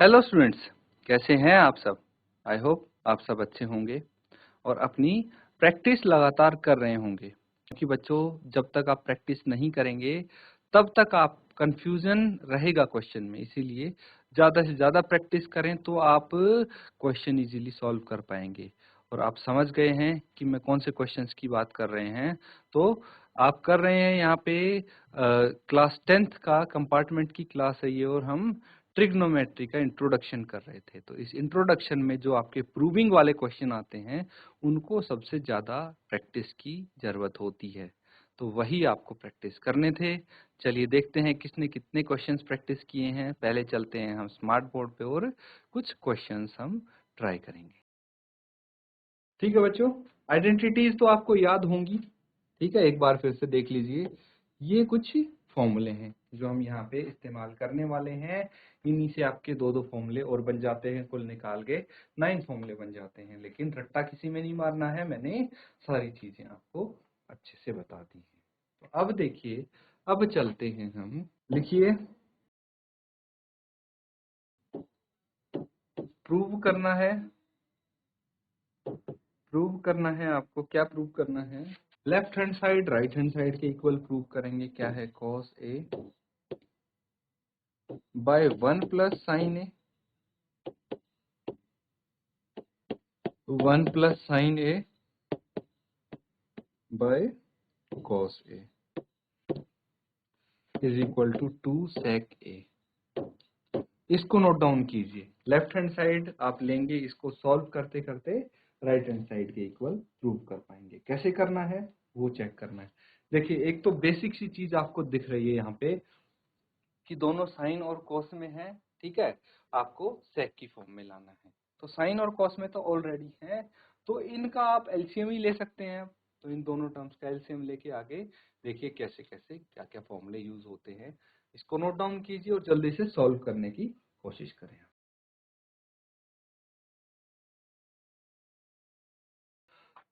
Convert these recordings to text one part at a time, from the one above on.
Hello students, कैसे हैं आप सब? आई होप आप सब अच्छे होंगे और अपनी प्रैक्टिस लगातार कर रहे होंगे, क्योंकि बच्चों जब तक आप प्रैक्टिस नहीं करेंगे तब तक आप कंफ्यूजन रहेगा क्वेश्चन में। इसीलिए ज़्यादा से ज़्यादा प्रैक्टिस करें तो आप क्वेश्चन इजीली सॉल्व कर पाएंगे। और आप समझ गए हैं कि मैं कौन से क्वेश्चंस की बात कर रहे हैं। तो आप कर रहे हैं यहाँ पे क्लास 10th का कंपार्टमेंट की क्लास है ये, और हम ट्रिग्नोमेट्री का इंट्रोडक्शन कर रहे थे। तो इस इंट्रोडक्शन में जो आपके प्रूविंग वाले क्वेश्चन आते हैं उनको सबसे ज़्यादा प्रैक्टिस की ज़रूरत होती है। तो वही आपको प्रैक्टिस करने थे। चलिए देखते हैं किसने कितने क्वेश्चंस प्रैक्टिस किए हैं। पहले चलते हैं हम स्मार्ट बोर्ड पे और कुछ क्वेश्चंस हम ट्राई करेंगे। ठीक है बच्चों, आइडेंटिटीज तो आपको याद होंगी। ठीक है, एक बार फिर से देख लीजिए। ये कुछ फॉर्मूले हैं जो हम यहाँ पे इस्तेमाल करने वाले हैं। इन्हीं से आपके दो दो फॉर्मूले और बन जाते हैं, कुल निकाल के 9 फॉर्मूले बन जाते हैं। लेकिन रट्टा किसी में नहीं मारना है, मैंने सारी चीजें आपको अच्छे से बता दी हैं। तो अब देखिए, अब चलते हैं हम। लिखिए, प्रूव करना है। प्रूव करना है आपको, क्या प्रूव करना है? Left hand side right hand side के इक्वल प्रूव करेंगे। क्या है? cos a by 1 plus sine a, 1 plus sine a by cos a is equal to 2 sec a। इसको नोट डाउन कीजिए। लेफ्ट हैंड साइड आप लेंगे, इसको सॉल्व करते करते राइट हैंड साइड के इक्वल प्रूव कर पाएंगे। कैसे करना है वो चेक करना है। देखिए, एक तो बेसिक सी चीज आपको दिख रही है यहाँ पे कि दोनों साइन और कॉस में है। ठीक है, आपको सेक की फॉर्म में लाना है। तो साइन और कॉस में तो ऑलरेडी है, तो इनका आप एलसीएम ही ले सकते हैं। तो इन दोनों टर्म्स का एलसीएम लेके आगे देखिए कैसे कैसे क्या क्या फॉर्मूले यूज होते हैं। इसको नोट डाउन कीजिए और जल्दी से सॉल्व करने की कोशिश करें।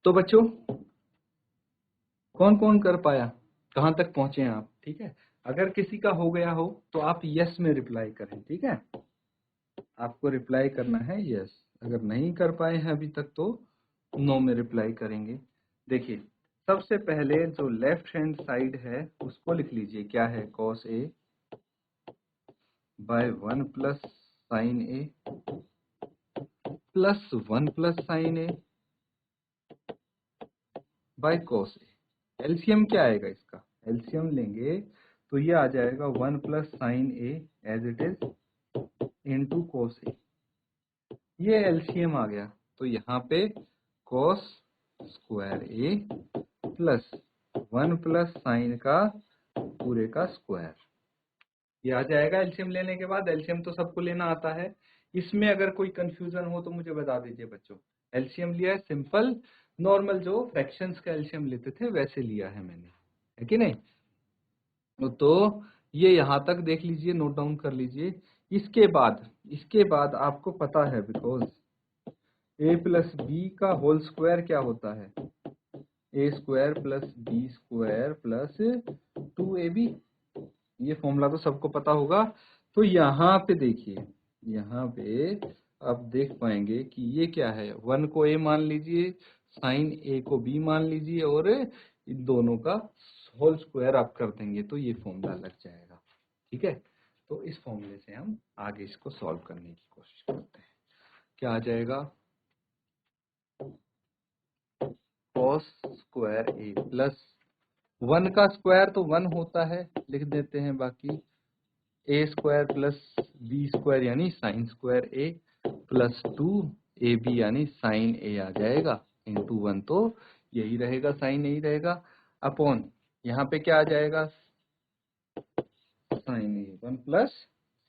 तो बच्चों, कौन कौन कर पाया? कहाँ तक पहुंचे हैं आप? ठीक है, अगर किसी का हो गया हो तो आप यस में रिप्लाई करें। ठीक है, आपको रिप्लाई करना है यस। अगर नहीं कर पाए हैं अभी तक तो नो में रिप्लाई करेंगे। देखिए, सबसे पहले जो लेफ्ट हैंड साइड है उसको लिख लीजिए। क्या है? cos a by 1 plus sine a plus 1 plus sine a by cos a। LCM क्या आएगा इसका? एलसीएम लेंगे तो ये आ जाएगा 1 plus sine a as it is into cos a। ये एलसीएम आ गया, तो यहाँ पे cos square a plus 1 plus sine का पूरे का स्क्वायर, ये आ जाएगा एलसीएम लेने के बाद। एलसीएम तो सबको लेना आता है। इसमें अगर कोई कंफ्यूजन हो तो मुझे बता दीजिए बच्चों। एलसीएम लिया है सिंपल, नॉर्मल जो फ्रैक्शंस का एलसीएम लेते थे वैसे लिया है मैंने, है कि नहीं? तो ये यहां तक देख लीजिए, नोट डाउन कर लीजिए। इसके बाद आपको पता है, बिकॉज ए प्लस बी का होल स्क्वायर क्या होता है? A square plus B square plus 2ab। ये फॉर्मूला तो सबको पता होगा। तो यहाँ पे देखिए, यहाँ पे आप देख पाएंगे कि ये क्या है। 1 को a मान लीजिए, साइन a को b मान लीजिए, और इन दोनों का होल स्क्वायर आप कर देंगे तो ये फॉर्मूला लग जाएगा। ठीक है, तो इस फॉर्मूले से हम आगे इसको सॉल्व करने की कोशिश करते हैं। क्या आ जाएगा? cos स्क्वायर ए प्लस 1 का स्क्वायर तो 1 होता है, लिख देते हैं। बाकी ए स्क्वायर प्लस बी स्क्वायर यानी sign square a plus 2ab यानी साइन ए आ जाएगा इंटू 1, तो यही रहेगा, साइन यही रहेगा, अपॉन यहाँ पे क्या आ जाएगा? साइन ए, 1 प्लस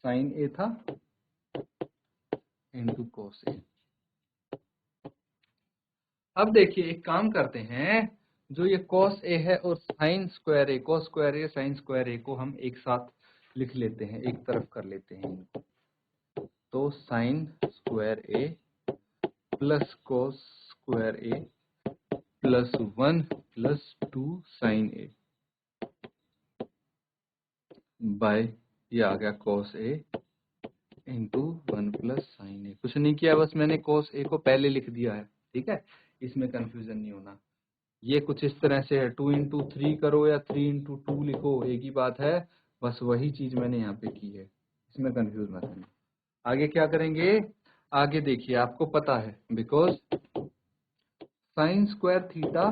साइन ए था इंटू कोस ए। अब देखिए, एक काम करते हैं, जो ये cos a है और साइन स्क्वायर ए, cos स्क्वायर ए साइन स्क्वायर ए को हम एक साथ लिख लेते हैं, एक तरफ कर लेते हैं इनको। तो sine square a plus cos square a plus 1 plus 2 sine a by, ये आ गया cos a into 1 plus sine a. कुछ नहीं किया, बस मैंने cos a को पहले लिख दिया है, ठीक है, इसमें कंफ्यूजन नहीं होना। ये कुछ इस तरह से है, 2 इंटू 3 करो या 3 इंटू 2 लिखो, एक ही बात है, बस वही चीज मैंने यहाँ पे की है, इसमें कंफ्यूज मत होना। आगे क्या करेंगे, आगे देखिए, आपको पता है because sign square theta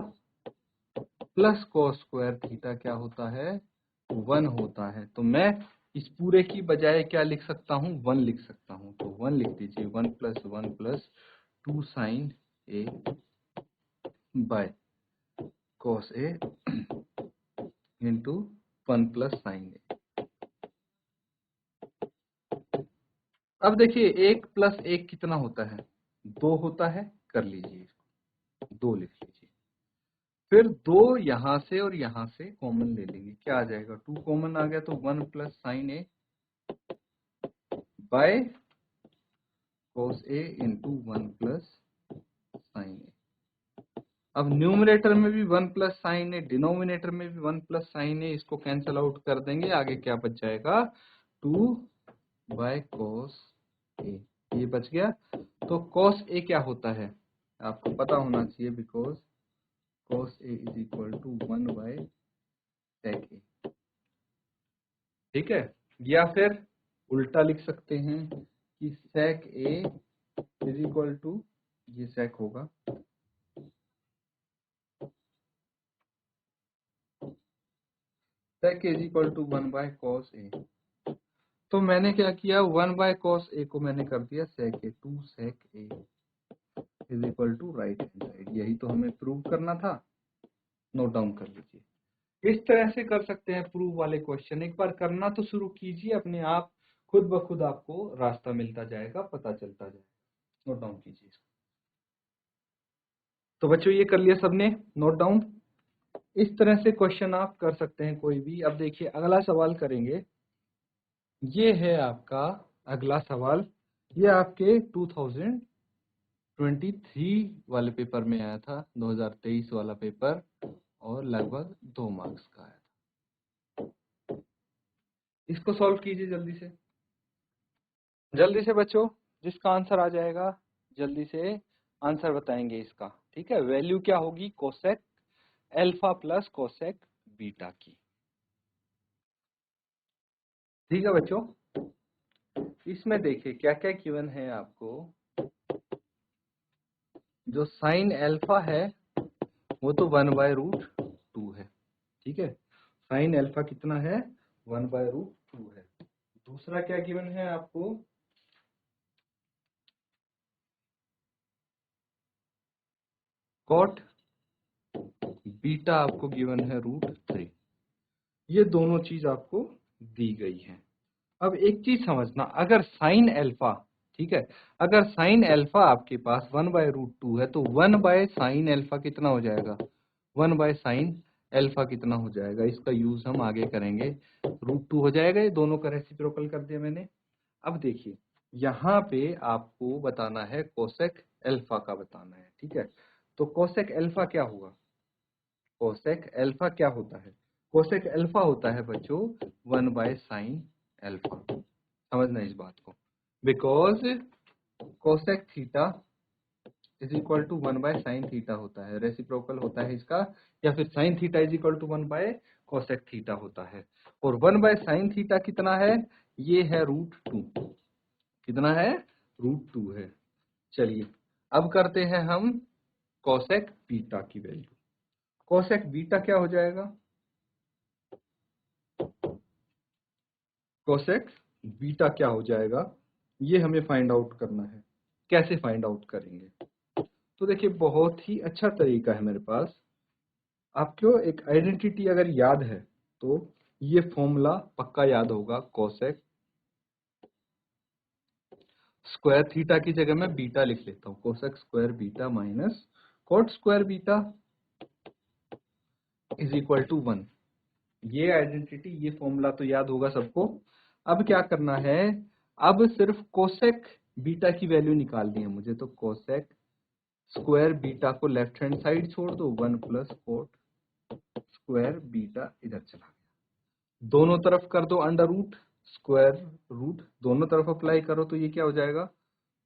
plus cos square theta क्या होता है, 1 होता है। तो मैं इस पूरे की बजाय क्या लिख सकता हूँ, 1 लिख सकता हूँ। तो 1 लिख दीजिए, 1 plus 2 sine a by cos a into 1 plus sine a. अब देखिए 1 प्लस 1 कितना होता है, 2 होता है, कर लीजिए, 2 लिख लीजिए। फिर 2 यहाँ से और यहाँ से कॉमन ले लेंगे, क्या आ जाएगा, 2 कॉमन आ गया, तो 1 plus sine a by cos a into 1 plus sine a. अब न्यूमरेटर में भी 1 प्लस साइन ए, डिनोमिनेटर में भी 1 प्लस साइन ए, इसको कैंसिल आउट कर देंगे, आगे क्या बच जाएगा, 2 बाय cos a, ये बच गया। तो cos a क्या होता है, आपको पता होना चाहिए, because cos a is equal to 1 by sec a, ठीक है। या फिर उल्टा लिख सकते हैं कि sec a is equal to, ये sec होगा, sec a is equal to 1 by cos a। तो मैंने क्या किया, 1 बाय cos a को मैंने कर दिया sec a, 2 sec a is equal to right hand side, यही तो हमें प्रूव करना था, नोट डाउन कर लीजिए। इस तरह से कर सकते हैं प्रूव वाले क्वेश्चन, एक बार करना तो शुरू कीजिए, अपने आप खुद ब खुद आपको रास्ता मिलता जाएगा, पता चलता जाएगा, नोट डाउन कीजिए। तो बच्चों ये कर लिया सबने नोट डाउन। इस तरह से क्वेश्चन आप कर सकते हैं कोई भी। अब देखिए अगला सवाल करेंगे, ये है आपका अगला सवाल, ये आपके 2023 वाले पेपर में आया था, 2023 वाला पेपर, और लगभग 2 मार्क्स का आया था। इसको सॉल्व कीजिए जल्दी से, जल्दी से बच्चों, जिसका आंसर आ जाएगा जल्दी से आंसर बताएंगे इसका, ठीक है। वैल्यू क्या होगी, cosec alpha plus cosec beta की, ठीक है बच्चों। इसमें देखिए क्या क्या गिवन है आपको, जो साइन अल्फा है वो तो 1 बाय रूट 2 है, ठीक है, साइन अल्फा कितना है, 1 बाय रूट 2 है। दूसरा क्या गिवन है आपको, कॉट बीटा आपको गिवन है रूट 3, ये दोनों चीज आपको दी गई है। अब एक चीज समझना, अगर साइन अल्फा, ठीक है, अगर साइन अल्फा आपके पास 1 बाय रूट 2 है, तो 1 बाय साइन अल्फा कितना हो जाएगा, 1 बाय साइन अल्फा कितना हो जाएगा, इसका यूज हम आगे करेंगे, रूट 2 हो जाएगा, ये दोनों का रेसिप्रोकल कर दिया मैंने। अब देखिए यहाँ पे आपको बताना है कोसेक अल्फा का बताना है, ठीक है। तो कोसेक अल्फा क्या होगा, कोसेक अल्फा क्या होता है, कोसेक अल्फा होता है बच्चों 1 बाय साइन अल्फा, समझना इस बात को, because cosec theta is equal to 1 by sine theta होता है, रेसिप्रोकल होता है इसका, या फिर sine theta is equal to 1 by cosec theta होता है। और 1 बाय साइन थीटा कितना है, ये है रूट 2, कितना है, रूट 2 है। चलिए अब करते हैं हम कोसेक बीटा की वैल्यू, कोसेक बीटा क्या हो जाएगा, कोसेक बीटा क्या हो जाएगा, ये हमें फाइंड आउट करना है। कैसे फाइंड आउट करेंगे, तो देखिए बहुत ही अच्छा तरीका है मेरे पास, आपको एक आइडेंटिटी अगर याद है तो ये फॉर्मूला पक्का याद होगा, कोसेक स्क्वायर थीटा की जगह मैं बीटा लिख लेता हूँ, cosec square beta minus cot square beta is equal to 1, ये आइडेंटिटी, ये फॉर्मूला तो याद होगा सबको। अब क्या करना है, अब सिर्फ कोसेक बीटा की वैल्यू निकालनी है मुझे, तो कोसेक स्क्वायर बीटा को लेफ्ट हैंड साइड छोड़ दो, 1 प्लस कोट स्क्वायर बीटा इधर चला गया, दोनों तरफ कर दो अंडर रूट, स्क्वायर रूट, दोनों तरफ अप्लाई करो तो ये क्या हो जाएगा,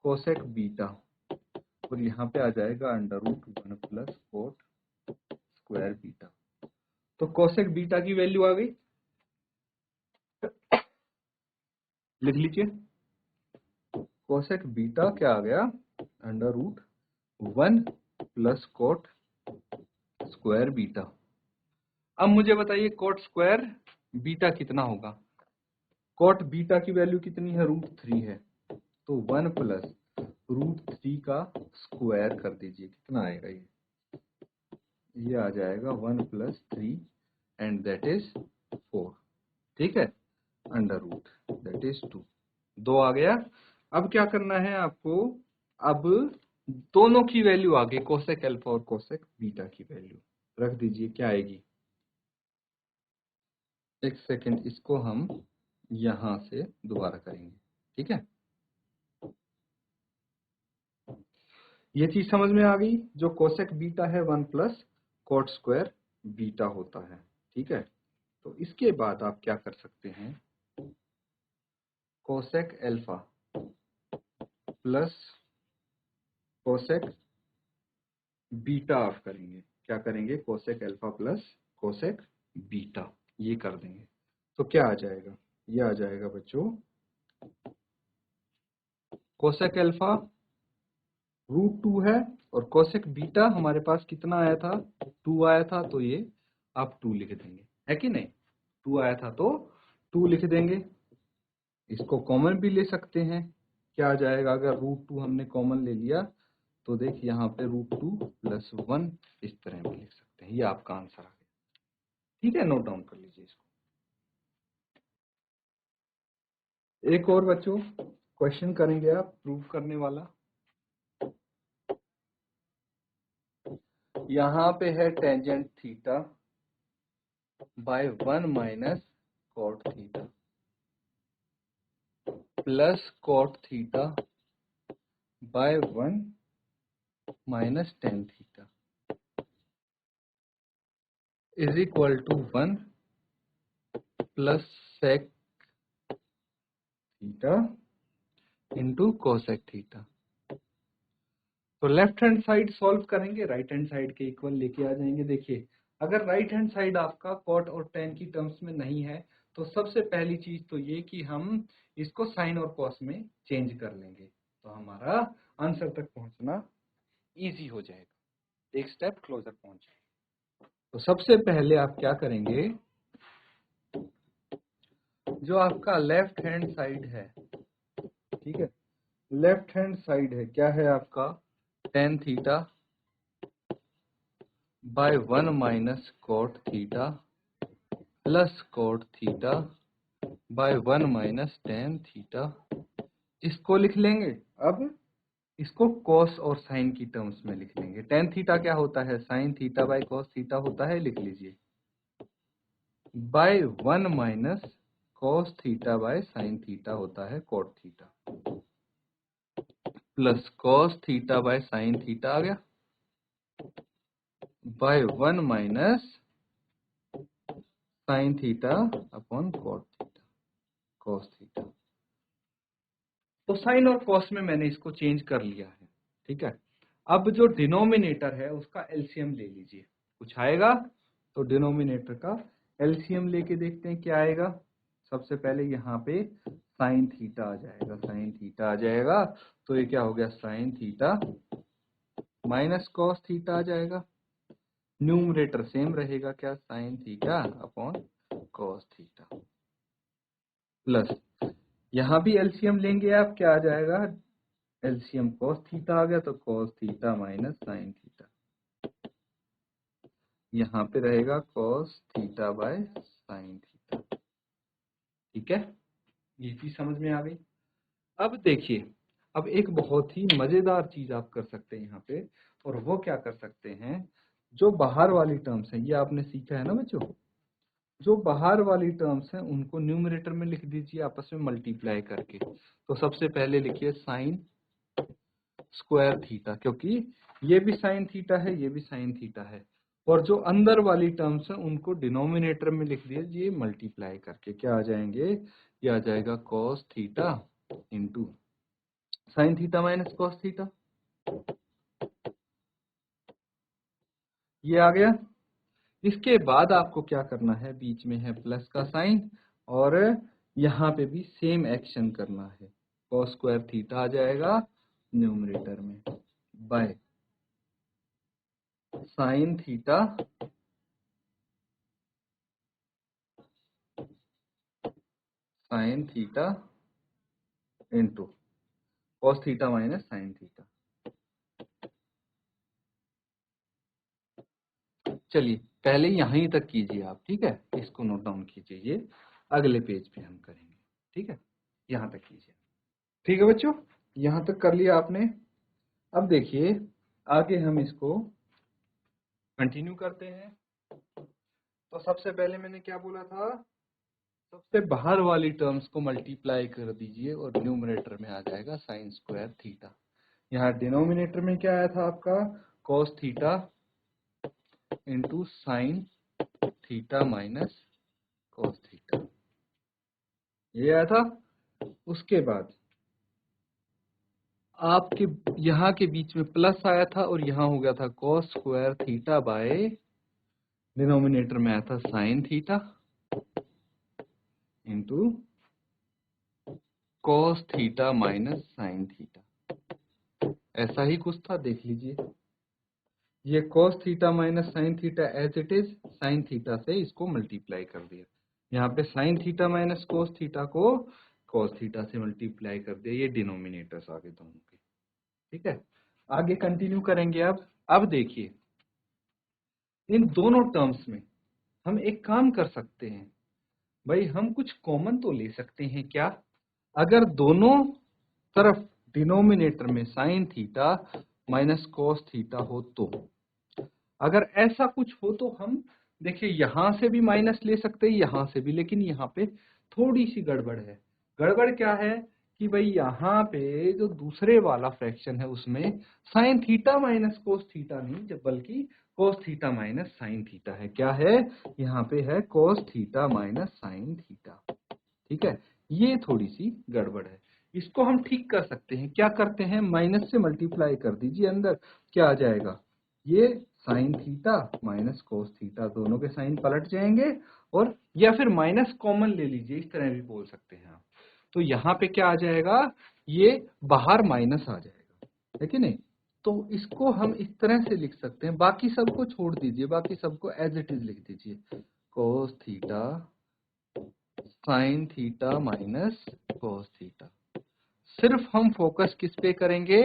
कोसेक बीटा, और यहाँ पे आ जाएगा under root 1 plus cot square beta. तो कोसेक बीटा की वैल्यू आ गई, लिख लीजिए। कोसेक बीटा क्या आ गया, under root 1 plus cot square beta. अब मुझे बताइए कोट स्क्वायर बीटा कितना होगा। कोट बीटा की वैल्यू कितनी है, √3 है, तो 1 प्लस √3 का स्क्वायर कर दीजिए, कितना आएगा ये आ जाएगा 1 प्लस 3 एंड दैट इज 4, ठीक है, अंडर रूट दैट इज 2, 2 आ गया। अब क्या करना है आपको, अब दोनों की वैल्यू आ गई, कोसेक अल्फा और कोसेक बीटा की वैल्यू रख दीजिए, क्या आएगी, एक सेकेंड, इसको हम यहां से दोबारा करेंगे, ठीक है। ये चीज समझ में आ गई, जो कोसेक बीटा है 1 प्लस कोट स्क्वायर बीटा होता है, ठीक है। तो इसके बाद आप क्या कर सकते हैं, cosec alpha plus cosec beta आप करेंगे, क्या करेंगे, cosec alpha plus cosec beta, ये कर देंगे तो क्या आ जाएगा, ये आ जाएगा बच्चों, कोसेक अल्फा √2 है, और कोसेक बीटा हमारे पास कितना आया था, 2 आया था, तो ये आप 2 लिख देंगे, है कि नहीं, 2 आया था तो 2 लिख देंगे। इसको कॉमन भी ले सकते हैं, क्या आ जाएगा, अगर √2 हमने कॉमन ले लिया तो देख यहाँ पे √2 प्लस 1 इस तरह भी लिख सकते हैं, ये आपका आंसर आ गया, ठीक है, नोट डाउन कर लीजिए इसको। एक और बच्चों क्वेश्चन करेंगे आप प्रूव करने वाला, यहाँ पे है tangent theta by 1 minus cot theta plus cot theta by 1 minus tan theta is equal to 1 plus sec theta into cosec theta. तो लेफ्ट हैंड साइड सॉल्व करेंगे, राइट हैंड साइड के इक्वल लेके आ जाएंगे। देखिए अगर राइट हैंड साइड आपका cot और टेन की टर्म्स में नहीं है तो सबसे पहली चीज तो ये कि हम इसको साइन और कॉस में चेंज कर लेंगे, तो हमारा आंसर तक पहुंचना इजी हो जाएगा, एक स्टेप क्लोजर पहुंच जाएगा। तो सबसे पहले आप क्या करेंगे, जो आपका लेफ्ट हैंड साइड है, ठीक है, लेफ्ट हैंड साइड है, क्या है आपका, tan theta by 1 minus cot theta plus cot theta by 1 minus tan theta, इसको लिख लेंगे। अब इसको कॉस और साइन की टर्म्स में लिख लेंगे। टेन थीटा क्या होता है, sine theta by cos theta होता है, लिख लीजिए, by 1 minus cos theta by sine theta होता है cot theta, plus cos theta by sine theta आ गया, by 1 minus sine theta upon cot theta cos theta. तो साइन और कॉस में मैंने इसको चेंज कर लिया है, ठीक है। अब जो डिनोमिनेटर है उसका एलसीएम ले लीजिए, कुछ आएगा तो डिनोमिनेटर का एलसीएम लेके देखते हैं क्या आएगा। सबसे पहले यहाँ पे साइन थीटा आ जाएगा, साइन थीटा आ जाएगा, तो ये क्या हो गया, sine theta minus cos theta आ जाएगा। न्यूमरेटर सेम रहेगा, क्या, sine theta upon cos theta, plus यहाँ भी एलसीएम लेंगे आप, क्या आ जाएगा, एलसीएम कॉस थीटा आ गया, तो cos theta minus sine theta, यहाँ पे रहेगा cos theta by sine theta, ठीक है, ये चीज समझ में आ गई। अब देखिए, अब एक बहुत ही मजेदार चीज आप कर सकते हैं यहाँ पे, और वो क्या कर सकते हैं, जो बाहर वाली टर्म्स हैं, ये आपने सीखा है ना बच्चों, जो बाहर वाली टर्म्स हैं उनको न्यूमरेटर में लिख दीजिए आपस में मल्टीप्लाई करके। तो सबसे पहले लिखिए साइन स्क्वायर थीटा, क्योंकि ये भी साइन थीटा है, ये भी साइन थीटा है, और जो अंदर वाली टर्म्स हैं उनको डिनोमिनेटर में लिख दीजिए मल्टीप्लाई करके, क्या आ जाएंगे, ये आ जाएगा cos theta into sine theta minus cos theta. ये आ गया। इसके बाद आपको क्या करना है, बीच में है प्लस का साइन और यहाँ पे भी सेम एक्शन करना है। cos स्क्वायर थीटा आ जाएगा न्यूमरेटर में bye sine theta into cos theta minus sine theta. चलिए पहले यहीं तक कीजिए आप, ठीक है, इसको नोट डाउन कीजिए, ये अगले पेज पे हम करेंगे, ठीक है, यहां तक कीजिए। ठीक है बच्चों, यहां तक कर लिया आपने। अब देखिए आगे हम इसको कंटिन्यू करते हैं। तो सबसे पहले मैंने क्या बोला था, सबसे बाहर वाली टर्म्स को मल्टीप्लाई कर दीजिए और न्यूमरेटर में आ जाएगा साइन स्क्वायर थीटा। यहाँ डिनोमिनेटर में क्या आया था आपका, cos theta into sine theta minus cos theta, ये आया था। उसके बाद आपके यहाँ के बीच में प्लस आया था और यहाँ हो गया था cos square theta by denominator में आया था sine theta into cos theta minus sine theta. ऐसा ही कुछ था, देख लीजिए। ये cos theta minus sine theta as it is, sine theta से इसको मल्टीप्लाई कर दिया। यहाँ पे sine theta minus cos theta को cos थीटा से मल्टीप्लाई कर दिया। ये डिनोमिनेटर्स आगे दोनों के, ठीक है। आगे कंटिन्यू करेंगे। अब देखिए इन दोनों टर्म्स में हम एक काम कर सकते हैं भाई, हम कुछ कॉमन तो ले सकते हैं क्या। अगर दोनों तरफ डिनोमिनेटर में sign theta minus cos theta हो तो, अगर ऐसा कुछ हो तो हम देखिए यहां से भी माइनस ले सकते हैं, यहां से भी, लेकिन यहाँ पे थोड़ी सी गड़बड़ है। गड़बड़ क्या है कि भाई यहाँ पे जो दूसरे वाला फ्रैक्शन है उसमें sign theta minus cos theta नहीं, जब बल्कि cos theta minus sine theta है। क्या है, यहाँ पे है cos theta minus sine theta, ठीक है। ये थोड़ी सी गड़बड़ है, इसको हम ठीक कर सकते हैं। क्या करते हैं, माइनस से मल्टीप्लाई कर दीजिए अंदर, क्या आ जाएगा, ये sign theta minus cos theta, दोनों के साइन पलट जाएंगे। और या फिर माइनस कॉमन ले लीजिए, इस तरह भी बोल सकते हैं आप। तो यहाँ पे क्या आ जाएगा, ये बाहर माइनस आ जाएगा, है कि नहीं। तो इसको हम इस तरह से लिख सकते हैं, बाकी सबको छोड़ दीजिए, बाकी सबको एज इट इज लिख दीजिए, cos theta sine theta minus cos theta. सिर्फ हम फोकस किस पे करेंगे,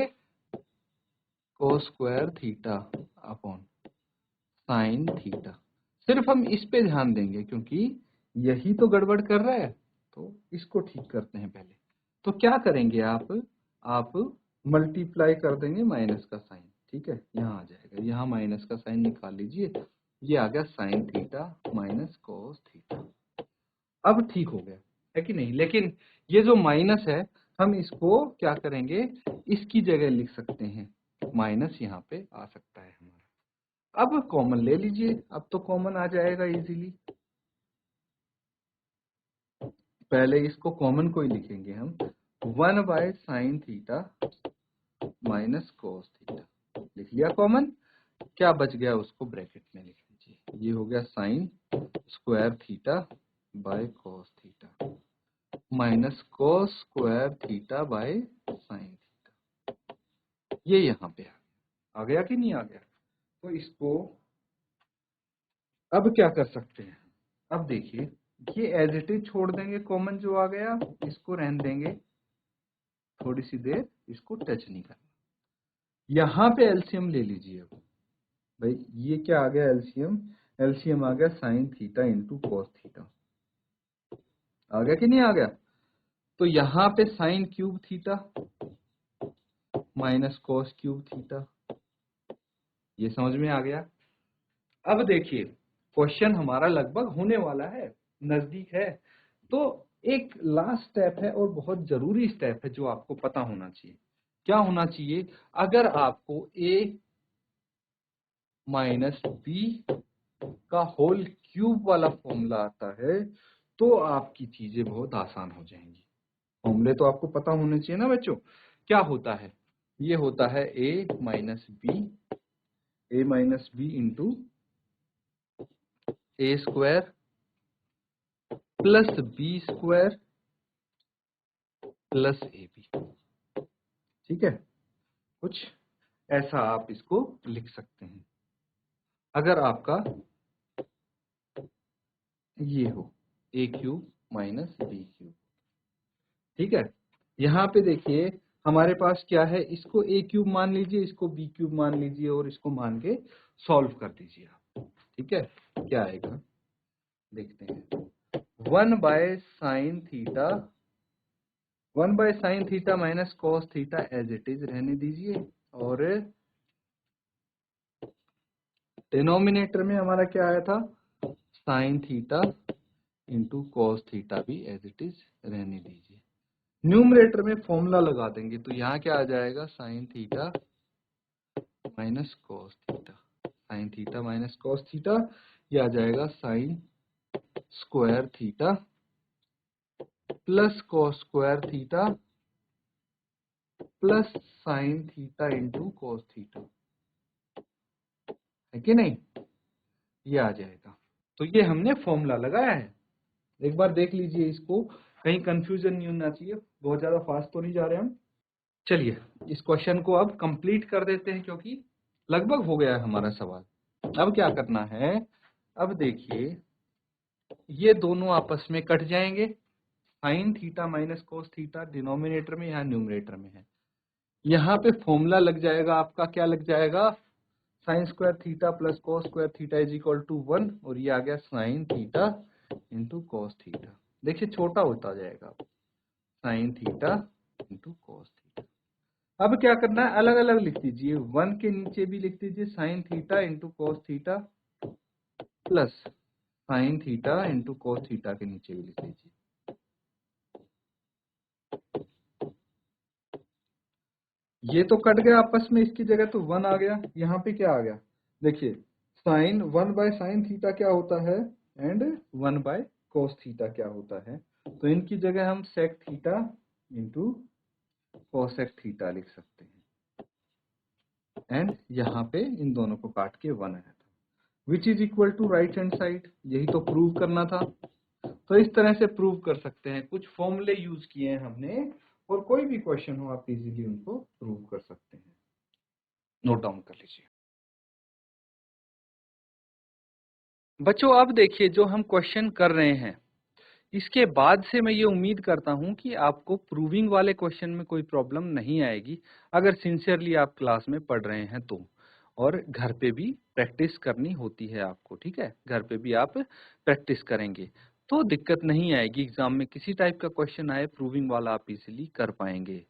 cos square theta upon sine theta. सिर्फ हम इस पे ध्यान देंगे क्योंकि यही तो गड़बड़ कर रहा है, तो इसको ठीक करते हैं पहले। तो क्या करेंगे आप मल्टीप्लाई कर देंगे माइनस का साइन, ठीक है, यहाँ आ जाएगा, यहाँ माइनस का साइन निकाल लीजिए, ये आ गया sine theta minus cos theta. अब ठीक हो गया, है कि नहीं। लेकिन ये जो माइनस है, हम इसको क्या करेंगे, इसकी जगह लिख सकते हैं, माइनस यहाँ पे आ सकता है हमारा। अब कॉमन ले लीजिए, अब तो कॉमन आ जाएगा इजीली। पहले इसको कॉमन को ही लिखेंगे हम, 1 by sine theta minus cos theta, लिख लिया कॉमन। क्या बच गया उसको ब्रैकेट में लिख लीजिए, ये हो गया sign square theta by cos theta minus cos square theta by sine theta. ये यहाँ पे आ गया कि नहीं आ गया। तो इसको अब क्या कर सकते हैं, अब देखिए ये एज इट इज छोड़ देंगे, कॉमन जो आ गया इसको रहने देंगे, थोड़ी सी देर इसको टच नहीं करना। यहाँ पे एलसीएम ले लीजिए। अब भाई ये क्या आ गया, एलसीएम, एलसीएम आ गया sine theta into cos theta, आ गया कि नहीं आ गया। तो यहाँ पे sine cube theta minus cos cube theta, ये समझ में आ गया। अब देखिए क्वेश्चन हमारा लगभग होने वाला है, नजदीक है। तो एक लास्ट स्टेप है और बहुत जरूरी स्टेप है जो आपको पता होना चाहिए। क्या होना चाहिए, अगर आपको a माइनस बी का होल क्यूब वाला फॉर्मूला आता है तो आपकी चीजें बहुत आसान हो जाएंगी। फॉर्मूले तो आपको पता होने चाहिए ना बच्चों। क्या होता है? ये होता है A minus B into A square plus B square plus A B. ठीक है, कुछ ऐसा आप इसको लिख सकते हैं। अगर आपका ये हो ए क्यूब माइनस बी क्यूब। ठीक है, यहाँ पे देखिए हमारे पास क्या है, इसको ए क्यूब मान लीजिए, इसको बी क्यूब मान लीजिए और इसको मान के सॉल्व कर दीजिए आप। ठीक है, क्या आएगा देखते हैं। 1/sin theta minus cos theta as it is रहने दीजिए, और डिनोमिनेटर में हमारा क्या आया था, sine theta into cos theta भी एज इट इज रहने दीजिए। न्यूमरेटर में फॉर्मूला लगा देंगे तो यहाँ क्या आ जाएगा, sine theta minus cos theta. Sign theta minus cos theta ये आ जाएगा sine square theta plus cos square theta plus sign theta into cos theta, है कि नहीं? ये आ जाएगा। तो ये हमने फॉर्मूला लगाया है। एक बार देख लीजिए इसको, कहीं कंफ्यूजन नहीं होना चाहिए। बहुत ज्यादा फास्ट तो नहीं जा रहे हम। चलिए इस क्वेश्चन को अब कंप्लीट कर देते हैं, क्योंकि लगभग हो गया है हमारा सवाल। अब क्या करना है, अब देखिए ये दोनों आपस में कट जाएंगे। Sign theta minus cos theta denominator में, यहाँ न्यूमरेटर में है। यहाँ पे फॉर्मूला लग जाएगा आपका, क्या लग जाएगा, sine square theta plus cos square theta is equal to 1, और ये आ गया sine theta into cos theta. देखिए छोटा होता जाएगा, sine theta into cos theta. अब क्या करना है, अलग अलग लिख दीजिए। 1 के नीचे भी लिख दीजिए sign theta into cos theta plus sign theta into cos theta के नीचे भी लिख दीजिए। ये तो कट गया आपस में, इसकी जगह तो 1 आ गया। यहाँ पे क्या आ गया, देखिए साइन 1/sin थीटा क्या होता है एंड 1/cos थीटा क्या होता है। तो इनकी जगह हम sec theta into cosec theta लिख सकते हैं। एंड यहाँ पे इन दोनों को काट के 1 आया था, which is equal to right hand side. यही तो प्रूव करना था। तो इस तरह से प्रूव कर सकते हैं। कुछ फॉर्मूले यूज किए हैं हमने, और कोई भी क्वेश्चन हो आप इजीली उनको प्रूव कर सकते हैं। नोट डाउन कर लीजिए बच्चों। अब देखिए जो हम क्वेश्चन कर रहे हैं, इसके बाद से मैं ये उम्मीद करता हूं कि आपको प्रूविंग वाले क्वेश्चन में कोई प्रॉब्लम नहीं आएगी, अगर सिंसियरली आप क्लास में पढ़ रहे हैं तो। और घर पे भी प्रैक्टिस करनी होती है आपको, ठीक है? घर पे भी आप प्रैक्टिस करेंगे तो दिक्कत नहीं आएगी। एग्जाम में किसी टाइप का क्वेश्चन आए प्रूविंग वाला, आप इजीली कर पाएंगे।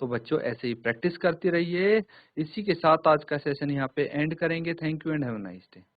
तो बच्चों ऐसे ही प्रैक्टिस करते रहिए। इसी के साथ आज का सेशन यहाँ पे एंड करेंगे। Thank you and have a nice day.